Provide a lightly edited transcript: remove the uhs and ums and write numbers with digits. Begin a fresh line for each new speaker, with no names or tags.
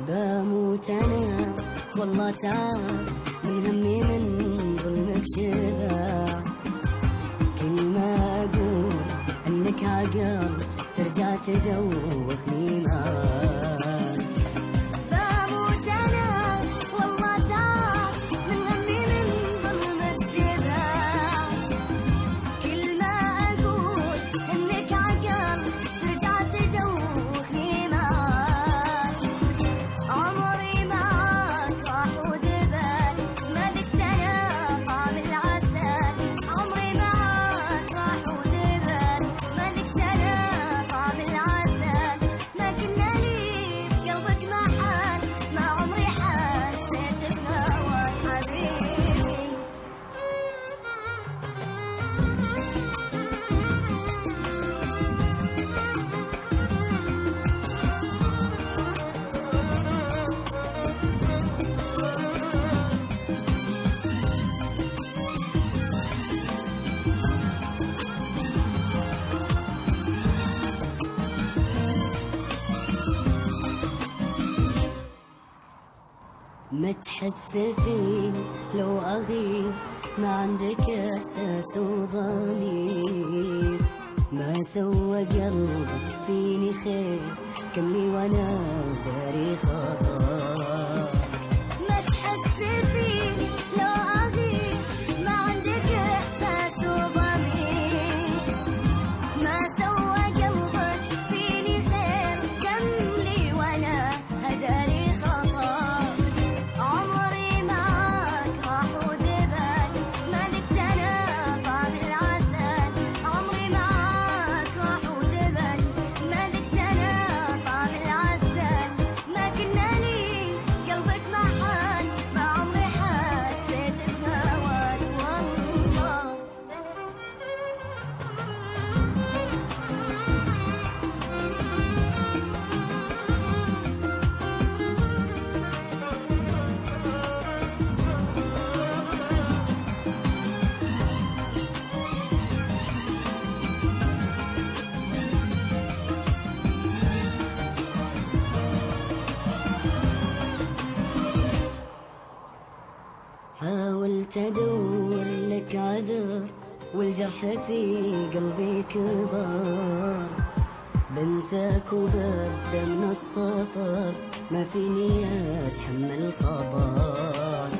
بموت انا والله تعرف من همي من ظلمك شبع، كل ما اقول انك عقلت ترجع تدوخني معاك.
بموت انا والله تعرف من همي من ظلمك شبع، كل ما اقول انك عقلت ترجع تدوخني معاك. عمري معاك راح ودبل ما ذقت انا طعم العسل، عمري معاك راح ودبل ما ذقت انا طعم العسل. ما كنا لي في قلبك محل، ما عمري حسيت بهواك حبيبي.
ما تحس فيني لو أغيب، ما عندك إحساس وضمير، ما سوى قلبك فيني خير، كملي وأنا داري خطاك.
ما تحس فيني لو أغيب، ما عندك إحساس وضمير، ما سوى قلبك فيني خير، كملي وأنا هداري خطاك. عمري معاك راح ودبل ما ذقت أنا طعم العسل، عمري معاك راح ودبل ما ذقت أنا طعم العسل. ما كنا لي قلبك محل، ما عمري حسيت بهواك والله.
حاولت أدور لك عذر والجرح في قلبي كبار، بنساك وببدأ من الصفر، ما فيني أتحمل خطاك.